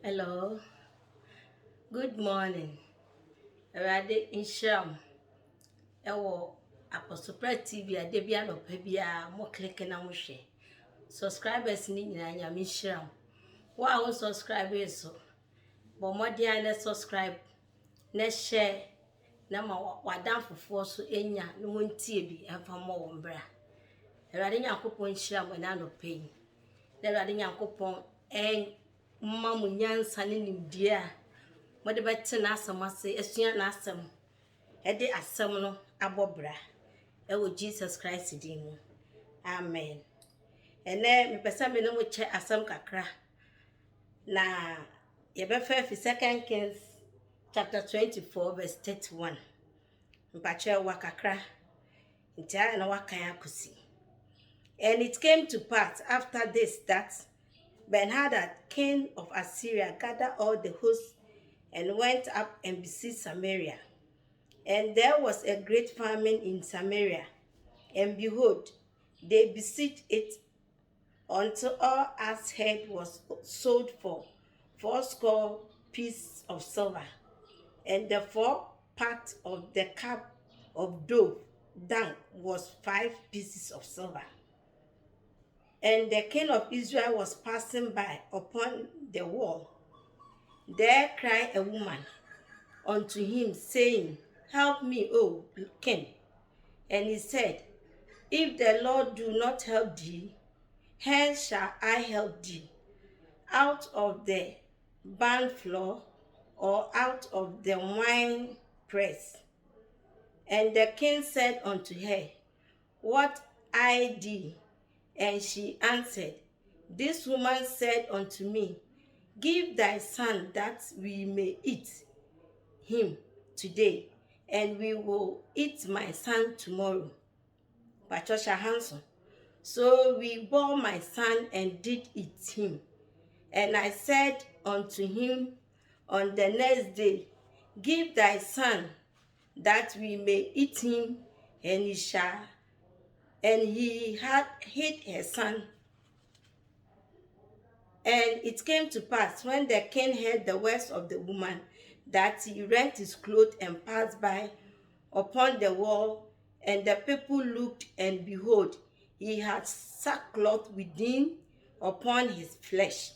Hello, good morning. Awurade nhyira m. Ewo Apostle PRAH TV ade bia no pa bia mo click na mo hwe. Subscribers ni nyina nyame nhyira m. Wo a wo subscribe so. Bo modern na subscribe na share na ma wadan fofo so enya no wontie bi emfa mo wo mbra. Awurade Nyankopon nhyira m na no pa yi. Na Awurade Nyankopon mma mo nyansa ne nimdie a mode bete na asem ase esua na asem ede asem no abobra ewo Jesus Christ din mu. Amen. Ene me pesa me no mo che asem kakra na ye be fa fi 2 Kings chapter 24 verse 31. Mpache wa kakra ntia na wakan akosi. And it came to pass after this that Ben-Hadad, king of Assyria, gathered all the hosts and went up and besieged Samaria. And there was a great famine in Samaria. And behold, they besieged it until all ass head was sold for 80 pieces of silver, and the 4 part of the cup of dough dung was 5 pieces of silver. And the king of Israel was passing by upon the wall. There cried a woman unto him, saying, Help me, O king. And he said, If the Lord do not help thee, hence shall I help thee? Out of the barn floor, or out of the wine press? And the king said unto her, What I thee? And she answered, This woman said unto me, Give thy son that we may eat him today, and we will eat my son tomorrow. Patricia Hanson. So we bore my son and did eat him. And I said unto him on the next day, Give thy son that we may eat him, and he shall. And he had hid his son. And it came to pass, when the king heard the words of the woman, that he rent his clothes and passed by upon the wall, and the people looked, and behold, he had sackcloth within upon his flesh.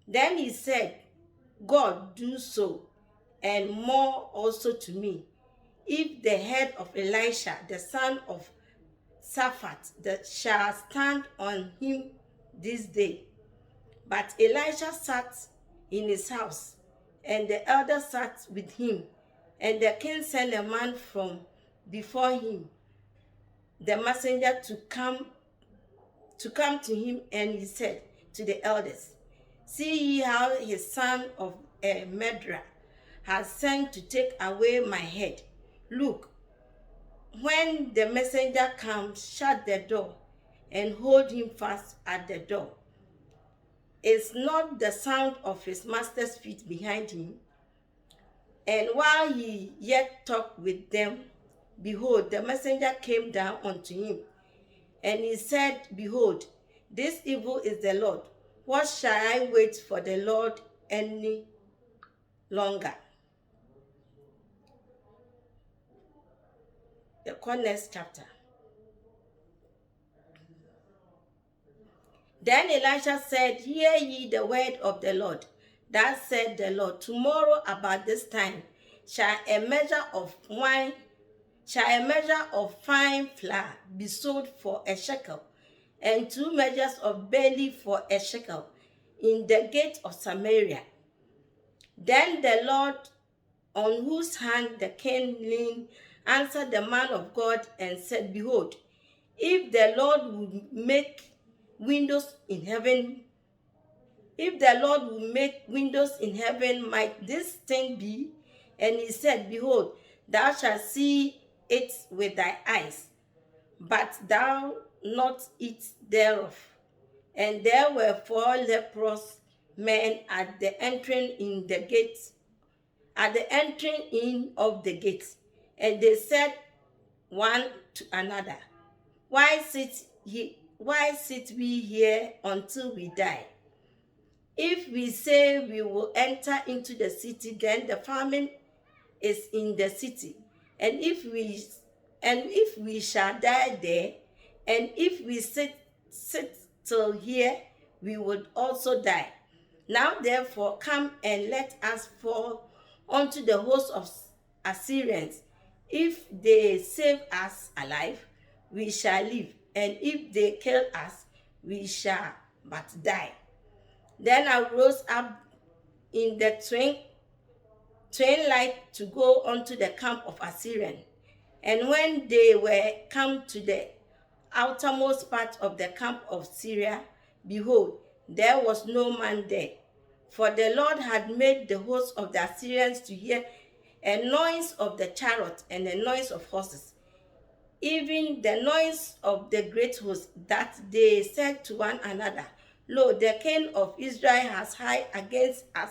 Then he said, God do so, and more also to me, if the head of Elisha, the son of Shaphat, that shall stand on him this day. But Elisha sat in his house, and the elders sat with him. And the king sent a man from before him, the messenger to come to him, and he said to the elders, See ye how his son of a murderer has sent to take away my head. Look, when the messenger comes, shut the door and hold him fast at the door. Is not the sound of his master's feet behind him? And while he yet talked with them, behold, the messenger came down unto him. And he said, Behold, this evil is the Lord. What shall I wait for the Lord any longer? The next chapter. Then Elisha said, Hear ye the word of the Lord. Thus said the Lord, Tomorrow about this time shall a measure of fine flour be sold for a shekel, and 2 measures of barley for a shekel in the gate of Samaria. Then the Lord, on whose hand the king leaned, answered the man of God and said, Behold, if the Lord would make windows in heaven, might this thing be? And he said, Behold, thou shalt see it with thy eyes, but thou not eat thereof. And there were 4 leprous men at the entering in of the gate. And they said one to another, Why sit we here until we die? If we say we will enter into the city, then the famine is in the city. And if we shall die there, and if we sit till here, we would also die. Now therefore come and let us fall unto the host of Assyrians. If they save us alive, we shall live, and if they kill us, we shall but die. Then I rose up in the twilight to go unto the camp of Assyrian. And when they were come to the outermost part of the camp of Syria, behold, there was no man there. For the Lord had made the host of the Assyrians to hear a noise of the chariot and a noise of horses, even the noise of the great host, that they said to one another, Lo, the king of Israel has high against us,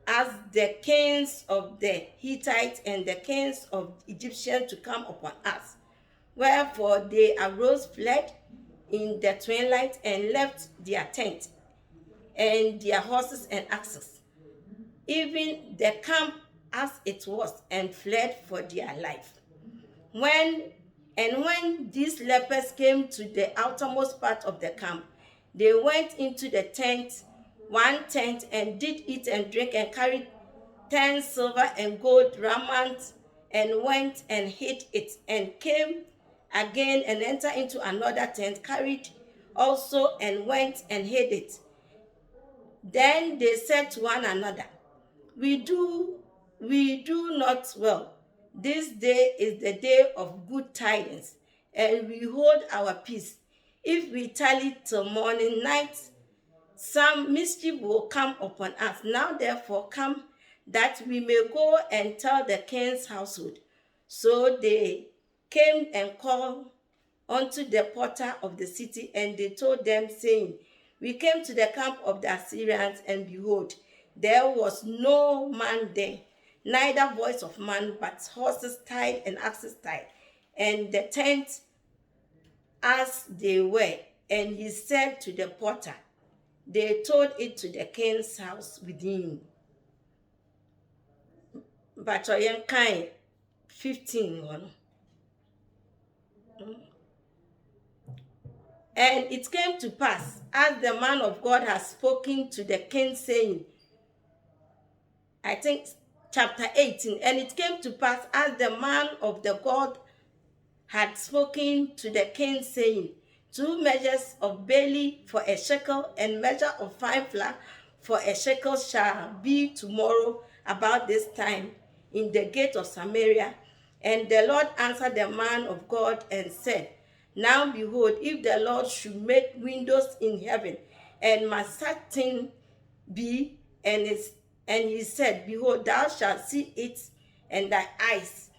as the kings of the Hittites and the kings of Egyptians to come upon us. Wherefore they arose, fled in the twilight, and left their tent and their horses and axes, even the camp as it was, and fled for their life. When these lepers came to the outermost part of the camp, they went into the one tent, and did eat and drink, and carried 10 silver and gold raiment, and went and hid it, and came again and entered into another tent, carried also, and went and hid it. Then they said to one another, we do not well. This day is the day of good tidings, and we hold our peace. If we tarry till morning, night, some mischief will come upon us. Now therefore come, that we may go and tell the king's household. So they came and called unto the porter of the city, and they told them, saying, we came to the camp of the Assyrians, and behold, there was no man there, neither voice of man, but horses tied and axes tied, and the tent as they were. And he said to the porter, they told it to the king's house within. But I am kind 15 one. And it came to pass, as the man of God has spoken to the king, saying, I think chapter 18, and it came to pass, as the man of the God had spoken to the king, saying, 2 measures of barley for a shekel, and measure of fine flour for a shekel shall be tomorrow about this time in the gate of Samaria. And the Lord answered the man of God and said, now behold, if the Lord should make windows in heaven, and must such thing be, and he said, behold, thou shalt see it, and thy eyes,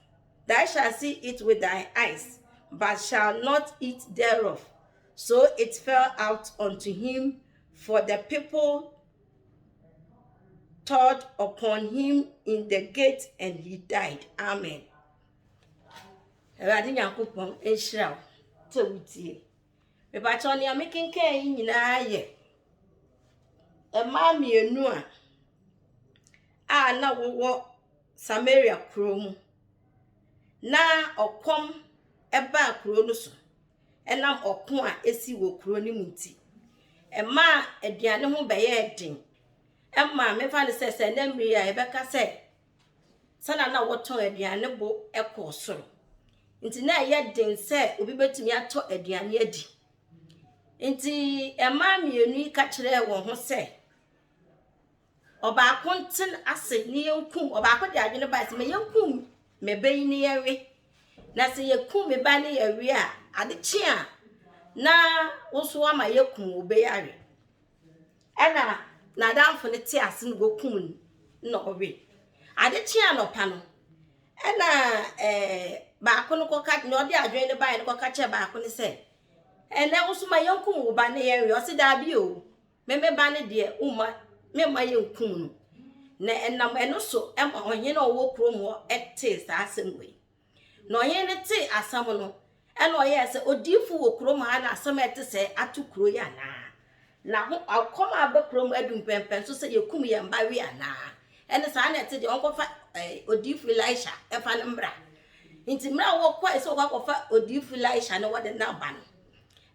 thou shalt see it with thy eyes, but shalt not eat thereof. So it fell out unto him, for the people trod upon him in the gate, and he died. Amen. Awurade Nyankopɔn enhyira wo te wutie. Me ba cho ne making kan yi nyina ye. Ema mienu a na wo Samaria kuro mu. Na okom eba kuro no so. Enam okon a esi wo kuro ni mu nti. Ema aduane ho beye den. Emma me fa ne sese na mmiri a ebeka se. Sana na woton aduane bo ekosoro. Nti na ye den se obi betumi ato aduane adi. Nti ema mienu ka kire won ho se oba kontin ase ni yenkum oba ko de adwene ba se me yenkum me bayi ni yewe na se yekum me ba ni yewe a ade chi a na woso ama yekum obeyi awe ana na damfo ne ti ase no gokum no owe ade chi a no pa no ana ba ko no koka no de adwene ba ne koka che ba ko ne se ene woso ma yenkum wo ba ne yewe o se da bi o me ba ne de uma me ma yenkum no na enam eno so ema onye na owo kromo ete sa asemwe na onye ne te asam no ena oye se odifu wo kromo ha na asam ete se atukuro ya na na ho akoma abekrom adum pempen so se yekum ye mba wi ana ene sa na te de onkofa odifu Elisha efa ne mbra nti mra wo kwa so kwa odifu Elisha ne wode na ba no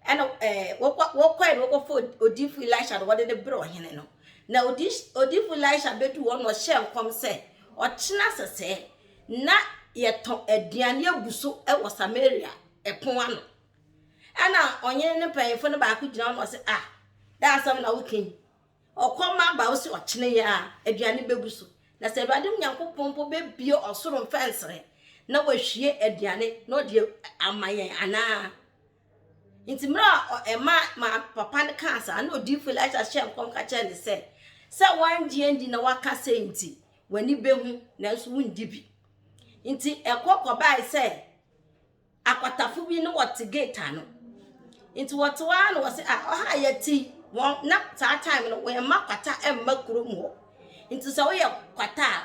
ene wo kwa wo kofa odifu Elisha de wode de bro hene no na odifu Elisha bedu wo no hye nkom se ochina sese na yeto aduane aguso e wo Samaria epon ano ana onye ne panyefo ne ba ko gina no se that's something na wokin okoma ba wo se ochine ya aduane beguso na se Awurade Nyankopon po bebie osoro mfensere na wahwie aduane na ode amayen ana intimra ma papa ne kansa na odifu Elisha shem kom ka che ne se wanje ndi na waka se nti wani behu na nso wundi bi nti ekokọ bai se akwatafo bi no wote gate ano nti wote wa no wose oha yati won na ta time no we makwata emma kurom ho nti se wo ye kwata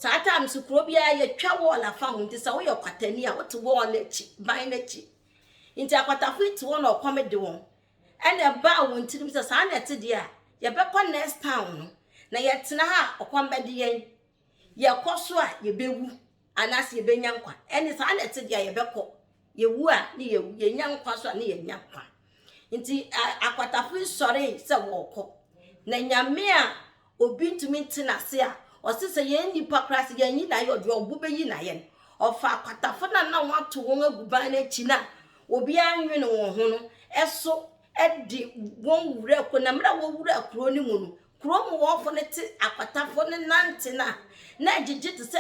ta time su kuro bia ye twa wall afa ho nti se wo ye kwatani a wote wall na chi ban na chi nti akwatafo iti won na okomede won ene ba won tirim se sa na te dia ye bekọ next town no na ye tena ha okomede ye koso a ye bewu anase ye benya nkwa ene sa na te dia ye bekọ ye wu a ni ye nya nkwa so a ni ye nya nkwa nti akwatafo sori se wo kọ na nyame a obi ntumi ntena se a osese ye nipa krase ye nyi na ye odi obu be yi na ye ofa akwatafo na wato won aguban na chi na obi anwe no won ho no eso edi won wura ko na mra wo wura kro ni mu no kro mu wo fo ne ti akwatafo ne nante na agege te se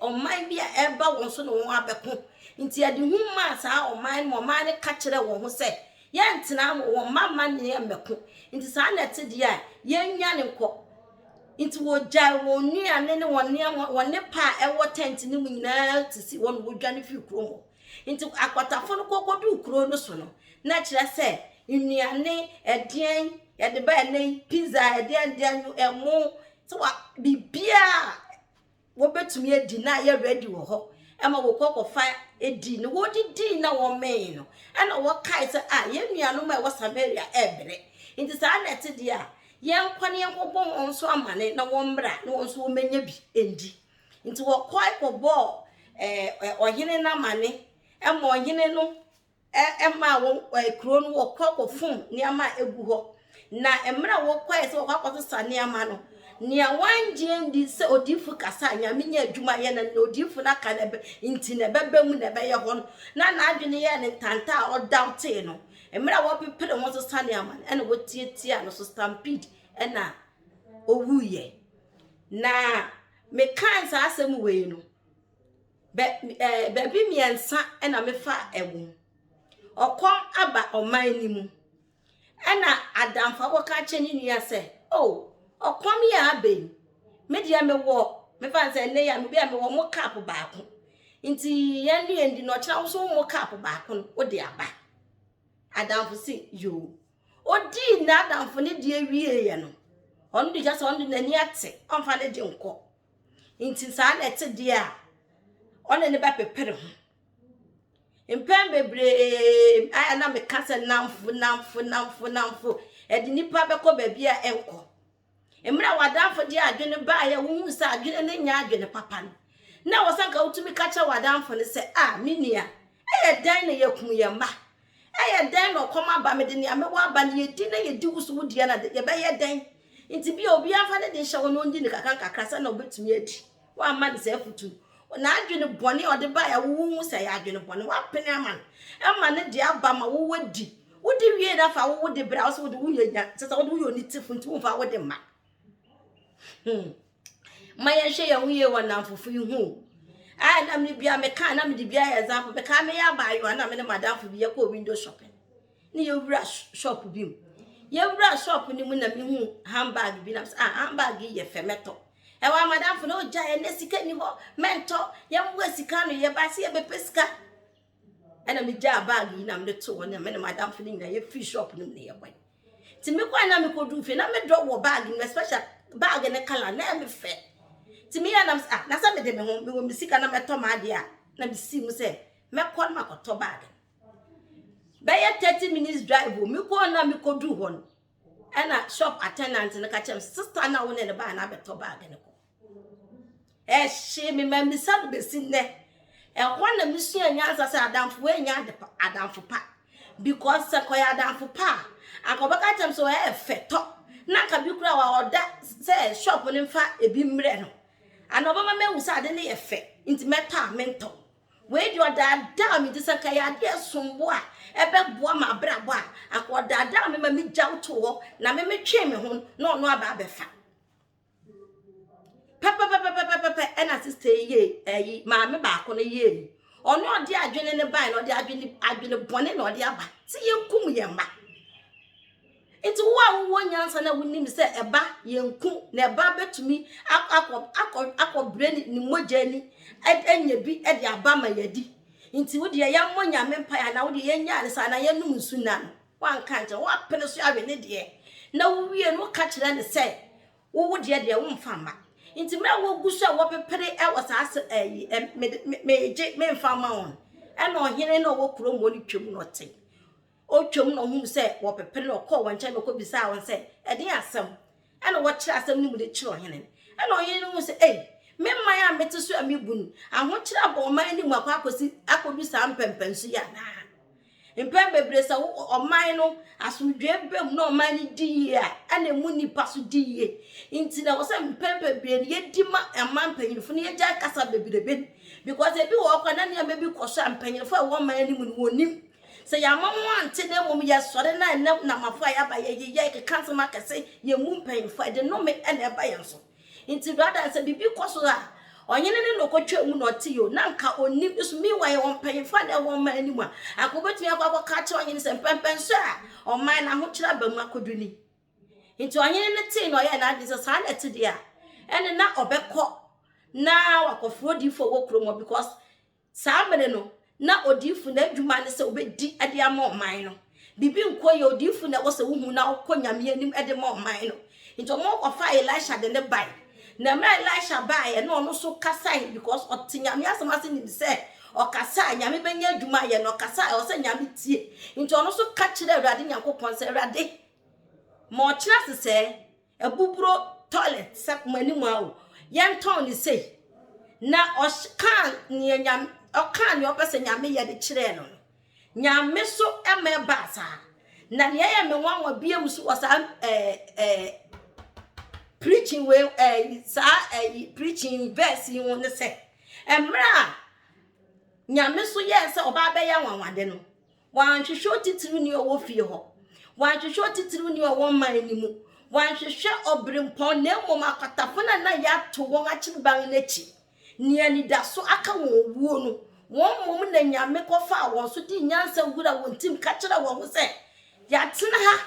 oman bi a eba won so no won abeko nti ade humma sa oman ne ka kire won ho se ye ntena won mama ne emeko nti sa na te dia ye nya ne nko nti wo ja won nuane ne won ne pa ewo tent ne mu nyina tisi won wo dwane fi kro mo nti akwatafo no kokodu kro no so no na kire se nnuane edien ye de ba ne pizza edien emo so wa bibia wo betumi edi na ye ready wo ho ema wo kokofa edi ne wo di na wo men no ana wo kai se ye nnuane ma wo Samaria ebre nti sa na te dia ye nkwane yenkobon onso amane na wo mbra na wonso wo menya bi endi nti wo koi ko bo ohene na mane ema ohene no ema wo kro no wo koko fun niama egu ho na emra wo koi se wo kwakoto sane ama no nia wanje ndi se odifu kasa nyame nya adwuma ye na odifu na ka na nti na bebe mu na be ye ho na adwene ye ne tanta o doubte no emra wo pepere wo so sane ama ena wo tietia no so stampede ena owuye na me kansa asem we no be miensa ena me fa ewu okom aba oman ni mu ena adamfa wo ka che ni nua se okom ya aben me dia me wo me fa se ne ya me bia me wo mo cap baako nti ya ne ndi no kira wo so mo cap baako no wo de aba adamfo si yo odi na adamfo ne de awie ye no on de just on de nani ate on fa ne de nko nti sa na ete de a on ne ba pepere ho empem bebre aya na me kase namfo edi nipa beko babia enko emra wadamfo de adwene ba ya wo sa adwene ne nya adwene papa no na wosanka utumi kacha wadamfo ne se minia dan na yakum ye mba dan no koma ba me de ne amewa ba ne yedi na yedi wusu wudie na ye ba ye dan nti bi obi afa ne de hye wo no ndi ne kakra sa na obetumi adi wa ma ne se afutu na adwene bone ode ba ya wo se ya adwene bone wa pene ama ne de aba ma wo wadi wodi wie da fa wo de bra so wodi wo yenya se se wodi wo ni tifu nti wo fa wo de ma ma ye hye ya wo ye wona mfufu hu na me bia me kan na me de bia example me kan me ya ba yo na me ne madam fu bia ko window shopping ni ye wura shop bi mu ye wura shop ni mu na me hu handbag bi na handbag ye femeto wa madam fu no ja ye ne sika ni ho mento ye mwa sika no ye ba se ye be pesika ana me ja bag yi na me to wona me ne madam fu ni na ye free shop ni me ye kwan ti me kwa na me ko du fe na me do wo bag ni special bag ne kala na me fe ti me ya na na sa me de me ho me wo me sika na me to ma de a na me si mu se me kwa ma ko to bag be ye 30 minutes drive me ko na me ko du ho and a shop attendant in the catch him sister now in the bar na beto bag in the she me son be seen there. And one of Monsieur Nyansa said, Adam for way Adam for pa. Because Sequoia Adam for pa. I go back at him so I fet top. Naka Bukra or that says shop on him fat a beam reno. And Obama men was suddenly a fet into meta mental. Where you are that damn it is a kaya dear some boy. Ebe boa ma bra boa. I got that damn me jow to na me chain me home no about the fat. Papa, and I say, ye, mamma back on a year. Or not the adrenaline in the bind, or the adrenaline bonnet, or the other. See you come yamma. It's one young and I would name say a ba, young coon, never barber to me. I brain in more journey, at any be at the Abama yedi. Into the young one young empire, now the young yards and I am soon. One can't, what penalty I will need here. No, we are no catcher than the say. Who would yet their own farmer? Into me will go so what petty hours as a me farmer on. And on hearing no walk room when you chum not take. O chum no who said what a penny or call one channel could be sour and say, a dear some. And what chance them with the children. And on hearing who say, eh, me my aunt met to swear me boon. I want you up on my name what I could be some pempensia. In Pembe or mine, as we dream no money dear, and a money pass dear. Into there was some pembe being yet dimmer and man paying for near Jack as a baby the bin. Because if you walk on any baby cost champagne for one man who knew. Say, your mamma wanted them when we are sudden and now my fire by a yak cancel market say, your moon paying for the no make and a buyanso. Into rather as a baby cost that. Or you no coach not to you, Nanka or nips me why I won't pay for that woman anymore. I could bet me about catch on in some pempen, or mine, I'm much love my could into a yen tin or yen, I a sign at the air. And now or back cop. Now I could afford you for work room because somebody no, now or dear for them to manage so big deep at the amount minor. Bibi quay your dear for that was a woman now, conya me and him at the more minor. Into more of fire Elisha than the bite. Na me Elisha buy and no so kasai because o tinya me asama ni say o kasai nya me benya adwuma ye no kasai o say nya me tie nti ono so ka kire awrade nyankopon say awrade mo kira se ebuburo toilet sap mani mu awo ye nton ni say na o kan ni nya o kan ni o pese nya me ye de kire no nya me so e me ba sa na ne ye me wanwa biem so o sa preaching well preaching verse you want to say emra nyame so yes oba be ya wanwade no wan hwehwe titiri ni owo fie ho wan hwehwe titiri ni owo man ni mu wan hwehwe obrempon na mom akatafo na ya to won achiban nachi ni ani da so aka won wuo no won mom na nyame kofa won so di nyansa gura won tim ka kira won se ya tena ha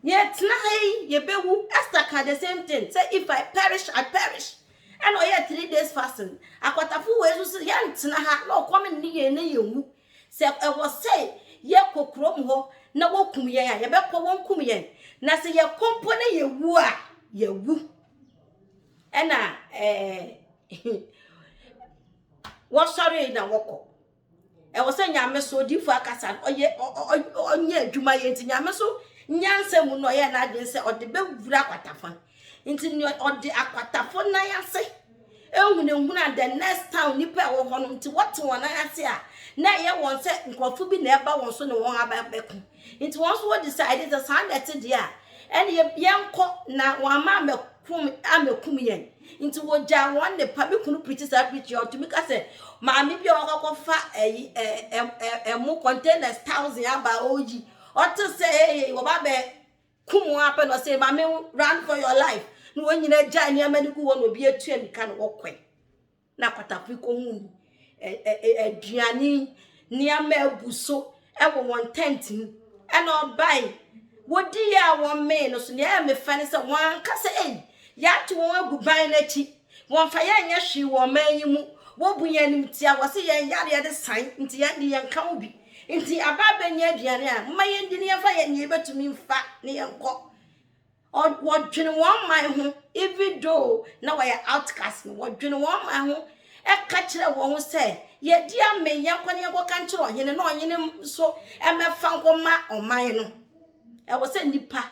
yet na ye bewu Esther the same thing. Say if I perish, I perish. And oh yeah, 3 days fasting. Akwatafu we so yant na ha no come ni ye na yewu. Say I was say ye kokrom ho na wokum ye ya ye be ko won kum ye. Na say ye kompo na yewu a yewu. Ena what sorry na woko. E was say nyame so di fu akasa oye onye adwuma ye nti nyame so nyanse mu no ye na adwen se ode bewura akwatafo nti ni ode akwatafo na yase ehunehuna the next town nipa wo ho no nti what won na yase a na ye won se nkrofo bi na eba won so ne won aba beku nti won so what decided the sound that dia and ye yenko na won ma amekum yen nti wo ja won ne pa be kunu preach sa preach your to me ka se ma mi bi o kofa mu containers 1000 aba oji or to say, Wababe, come up and say, Mammy, run for your life. No one in a giant medical one will be a train can walk away. Napatapico, a Gianni, near Mel Busso, ever 110, and all by. What dear one man, or so near me, Fanny, one cassa, yet to one goodbye, Nettie. One fire, yes, she will man you. What we any tia was a yard at the sign into the young Comby. Inti ababe nya aduane a mma engineer fa ye nyebe tumi mfa ne yenko o dwene won man ho even though na we outcast no dwene won man ho e ka kire won ho say ye di ame yenko ne yenko kan kire ohene na ohene so e mefa nko ma oman no e wo say nipa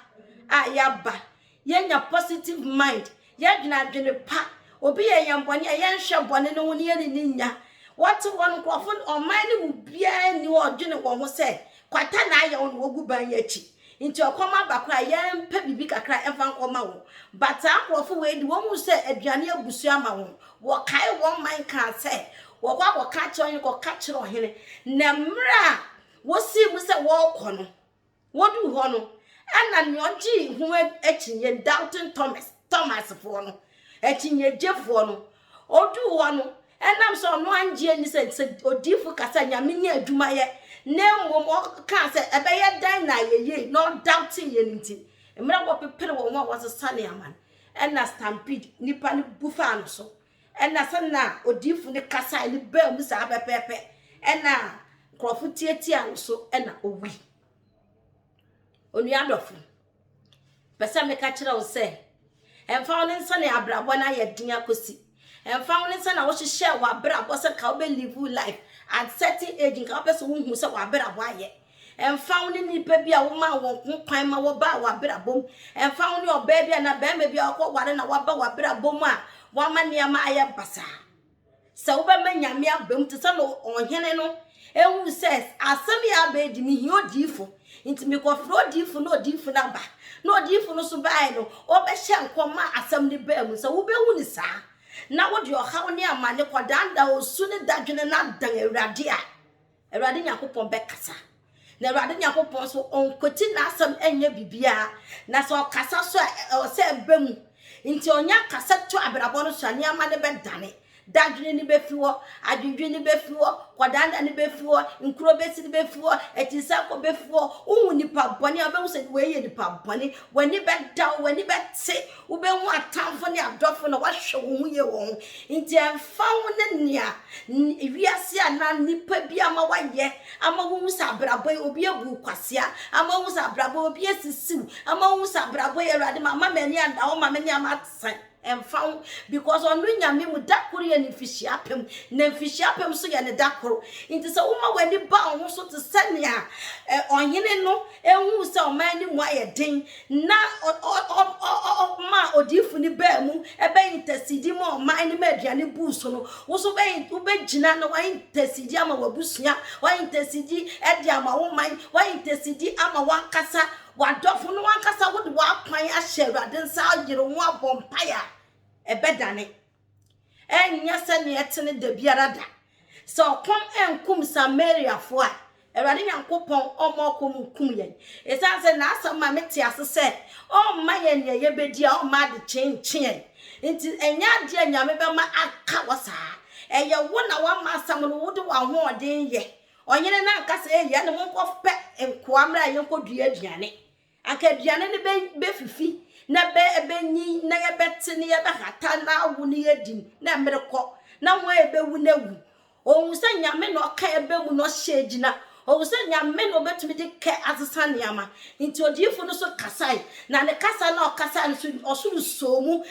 yaba yenya positive mind yadwena adwene pa obi ye yambone yenhwe bone no ne ye ni nya what one crofon on mine mu bia ni odwene wo ho se kwata na aye won wogu ban yachi nti okoma bakra yempa bibi kakra emfa nkoma wo but akrofo we di wo mu se aduane abusu ama wo wo kai wo man kan se wo kwa ka chon ko ka chiro hene na mra wo si mu se wo kono wo du ho no ana nyoji hu achinye Doubting Thomas fo no achinye jefo no odu ho no enam so no anje ni se odifu kasa nyame ni adwuma ye na mmom ka se ebeye dan na ye no doubting ye nti emra wo pepere wo mo was sane aman ena stampede nipa ni bufa no so ena sana odifu ni kasa ni ba mu sa pepepe ena krofu tietia no so ena owi onu adofu pesa me ka kire wo se emfa woni nsane abrabo na ye din akosi emfa woni nsane wo hye wa abrabo se ka wo live life at certain age nka person hu se wa abrabo aye emfa woni nipa bia wo ma wo kwan ma wo ba wa abrabo emfa woni oba bia na ba ma bia ko ware na wa ba wa abrabo mu a wa ma ne ma aye basa se wo ba ma nyame abam te se no onhene no ehu says asem ya ba di mi hi odifo nti mi ko fro odifo no odifo na ba no odifo no so ba no obehye nkoma asem ni ba mu se wo be hu ni sa na wo de ohaw ne amane kwadanda osu ne dadwene na dan Awurade Nyankopon be kasa na Awurade Nyankopon so onkoti na asem enya bibia na so kasa so o se bemu nti onya kasa to abrabo no so ne amane be dane dadwene ni befiwo adwedwe ni befiwo kwadanda ni befiwo nkuro besi ni befiwo etisa ko befiwo uhu nipa boni abehu se we ye nipa boni wani be daw wani be te ubehu atamfo ni adofo na wahwe wo hu ye wo nti emfa wo ne nia wiase ana nipa bi ama waye ama wo hu sa brabo obi ebu kwasia ama wo hu sa brabo obi esisiw ama wo hu sa brabo ye Awurade mama mani anda wo mama ni ama tsan emfa because onu nyame mu dakoro ye ni fishiapem na fishiapem so ye ne dakoro nti se uma wani ba ho so te sania onyene no ehu se o man ni mu ayeden na ma odifu ni ba mu ebe intesidi mo man ni maduane bu so no wo so be ubegina no wa intesidi ama wabusua wa intesidi edi ama wo man wa intesidi ama wankasa wadofo no wankasa wo de wakwan ahye Awurade nsa yire ho abompaya ebedane enya se ne etene da biara da so kom enkum Samaria fo a Awurade Nyankopon omokom kum yen esanse na asama meti asese o ma yen ye yebedi a o ma de chenchen nti enya de nyame be ma aka wasa eye wo na wa ma asam no wo de wa ho odin ye onyene na nkasa ye ne monko pe enkoamra ye nkodua aduane aka aduane ne be fifi na be ebenyi na ye beti ne ye be hata na awu ne yedim na mmereko na wo ebewu na wu ohun se nyame no ka ebemu no hyegina ohun se nyame no betumi de ke asesa niama nti odifo no so kasai na ne kasa na okasa no osuru somu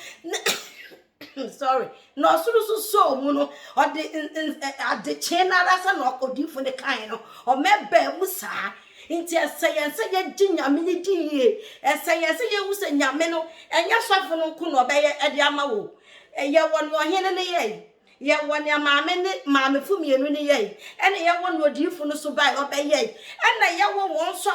sorry no osuru somu no ade chena rasa no odifo ne kan no o mebe mu saa nti esayense ye ginyame ni die esayense ye hu se nyame no enya swafo no nku no be ye ede ama wo ye won ohene ne ye won ya maame fu mienu ne ye ene ye won odifo no so bai obe ye ene ye won so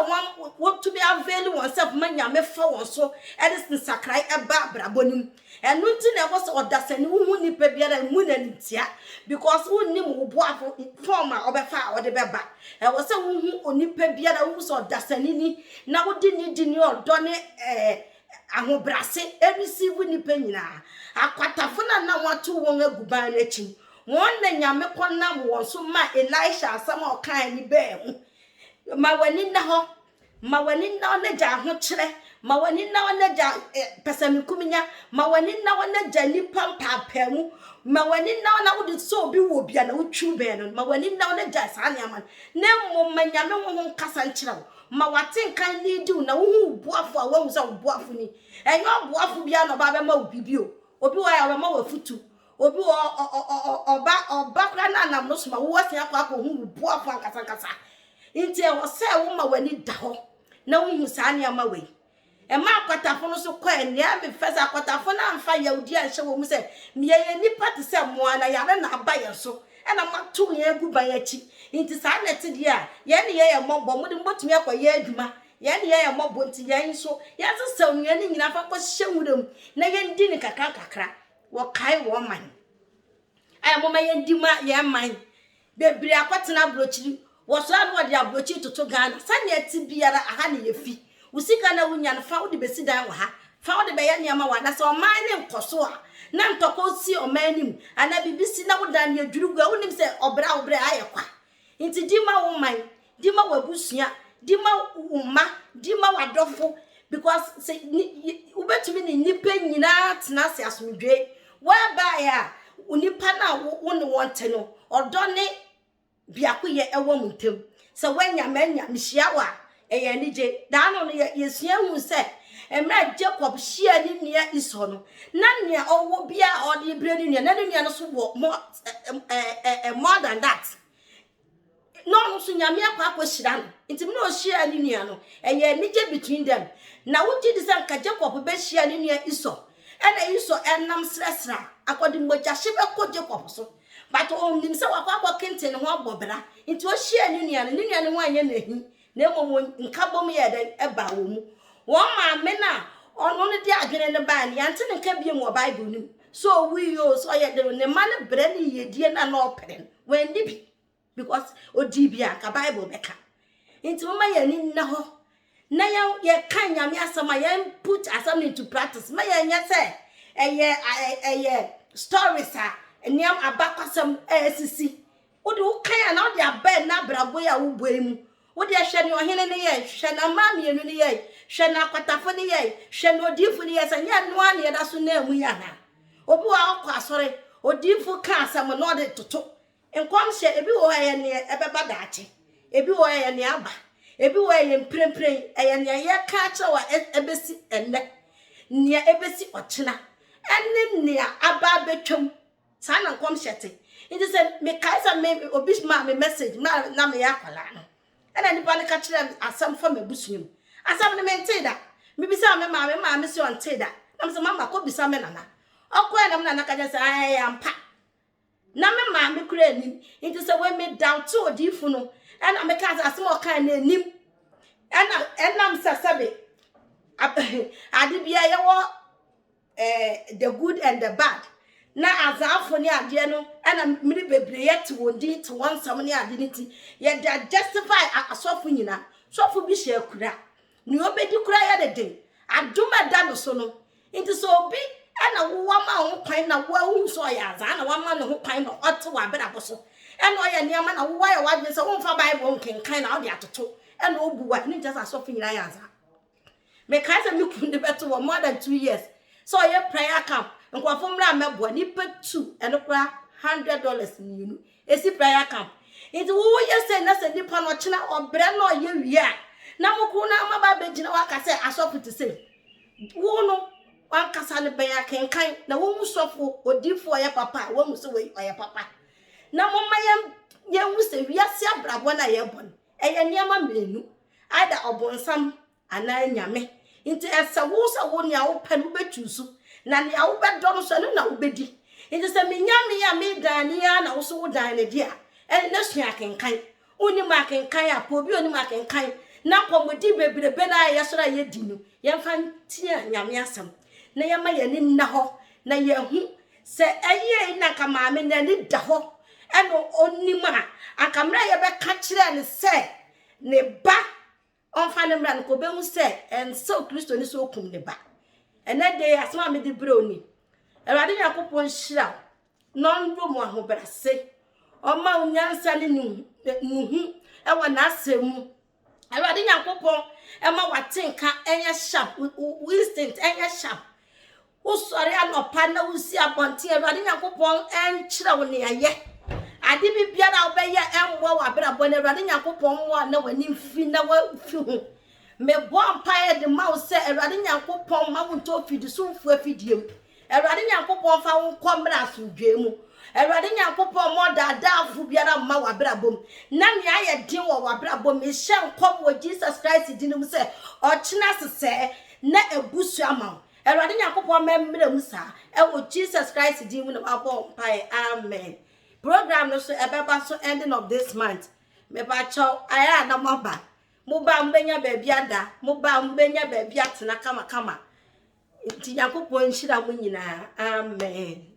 won to be avail won self ma nyame fa won so ede sakrai eba brabonim enu nti na wo so odasani hu nipa biara mu na ntia because won nim wo boafo form a obefa ode beba e wo se hu onipa biara hu so odasani ni na wo di ni odo ne ahobrase receive nipa nyina akwatafo na watu won aguban na chi won na nyame konam won so ma Elisha asama okan ni be mu ma wani na ho ma wani na na ja ho kire ma wani na na ja pesamikuminya ma wani na na ja nipa mpapamu ma wani na wo de so bi wo bia na wo twu be no ma wani na na ja sa ne man na mo ma nyame wo kasa nkire ma watin kan ni du na wo buafo a wo so buafo ni enyo buafo bia no ba be ma obibio obi wa ya ma wafutu obi oba kra na nam no so ma wo asia kwa ko hu buafo ankasa nti e wo se wo ma wani da ho na wo hu sa ne ama we e ma akwatafo no so kwa ene me fesa akwatafo na amfa Yahudi anhye wo mu se me ye nipa te se mo na yare na abaye so e na mato ye gu ban achi nti sa na te dia ye ne ye mobbo mu de mbotumi akoye adwuma ye ne ye mobbo nti ye so ye sesaw ye ne nyina fa ko hye wuram na ye ndi ni kakra wo kai wo man ay mo ma ye ndi ma ye man bebiri akwatena brochiri wo so anu de abrochi toto Ghana sane ati biara aha ne yefi usika na wunya no fa wo de besi dan wo ha fa wo de be ye niam wa na se o man ne nkoso a na ntoko si o man nim ana bibisi na wo dan ne adwurugu a wonim se obra ayekwa nti di ma wo man di ma wabusua di ma umma di ma wadofo because say ubetumi ni nipa nyina tena se asomdwe wa ba ya unipa na wo ne wonte no odone biako ye ewo muntem se wanya manya mhia wa eye ni je da no yesua hu se emra Jacob hia ni nia Esau no na nia owo bia ode bre ni nia na ni nia no so wo more than that no so nyame akwa hira no ntimi no hia ni nia no eye ni je between them na wuti di se nka Jacob be hia ni nia Esau ena Esau enam sresra akodi moja hye be ko Jacob so but on nim se wakwa kenten ho abobra nti o hia ni nia no wanye na hi na emo nka bom ye den eba wo mu wo ma me na ono ne di adwene ne ba ne yante ne nka biem wo Bible nim so we yo so ye de ne ma ne bre ne yedie na na opere when di bi because odi bia ka Bible beka nti mo ma ye ni na ho na ye kan nyame asama ye put asam into practice ma ye nya se eye stories a eniam abakwasam esisi wo de wo kan na wo de aben na brabo ya wo boemu wo de hwe ne ohene ne ye hwe na ma mienu ne ye hwe na akwatafo ne ye hwe na odifu ne ye sa nya no ane da so na mu ya na obi wa akwa asore odifu ka asam no de toto enkwam hye ebi wo ye ne ebeba daache ebi wo ye ne aba ebi wo ye mprempren eye ne ye ka ache wa ebesi enne ne ebesi ochina enne ne aba betwam sana nkwam hyete it is a me kaisa me obi ma me message na me yakwala no ena nipa ne ka kire asam fa mabusunyum asam ne mente da me bisa me ma me se on te da na me se mama ko bisa me nana okwa na me nana ka je se ayi ampa na me ma me kura anim it is a we me down to odifu no ena me ka asam o kan na anim ena me sasabe ade bia ye wo the good and the bad na azafo ni ade no ana miri bebre yet wondi to one some ni ade nti ye da justify asofo nyina sofo bi hye akura ni obedi kura ya de den aduma da no so no nti so obi ana wo ma ho kwan na wo hu so ya za na wo ma no ho kwan no ote wa bera boso ena o ya niam na wo ya wadwe so wo mfa Bible nkenkan na wo de atoto ena obuwa ni just asofo nyina ya za me kai se mi kunde beto wo more than 2 years so ye prayer camp nkwafo mra mebo ni petu enokra $100 ni esi prayer camp nti wo ye say na se nipa no china obre na oye wi a na mokru na amaba begina waka say asofo te say wo no wan kasa ne ben akenkan na wo musofo odifo ye papa wo muso we oye papa na momma ye hu se wi ase abrabo na ye bon eye niam menu ada obonsam ana nyame nti esa wo ne a wo panu betusu na ne a wo bedom so no na wo bedi nti se menyame ya me dan ya na wo so wo dan ne dia na sua kenkan oni ma kenkan a po bi oni ma kenkan na komodi bebrebe na ye sora ye di no ye mfa ntia nyame asam na ye ma ye ni na ho na ye hu se eye na ka ma me na ni da ho eno oni ma akamra ye be ka kire ne se ne ba onfa ne mra ko be hu se en so Kristo ni so okum ne ba ene de asma me de broni Ewade Yakopon hira non do mo ahobrase o ma unyansa ne nuhu e wa na asemu Ewade Yakopon e ma watenka enye sharp instant enye sharp usori anopa na usi abonte Ewade Yakopon enkyira wo ne aye ade bibia na obeye emwo wa brabo na Ewade Yakopon wo na wani mfi na wa fi hu me bo empire de ma wo se Ewade Yakopon ma wo nto fidi so fu afidiem Ewade Yakopon fa wo komra asudwe mu Ewade Yakopon mo dadaafo biara ma wa brabom na me aye din wo wa brabom e hye nkom wo Jesus Christ din mu se o kina sese na ebusu ama Erade Nyankopon memre mu sa e Jesus Christ di mu na abo mpai amen. Program no so ebeba so ending of this month me ba chow aya na moba muba mbenya baabi ada muba mbenya baabi atena kama kama nti Nyankopon nhira mu nyina amen.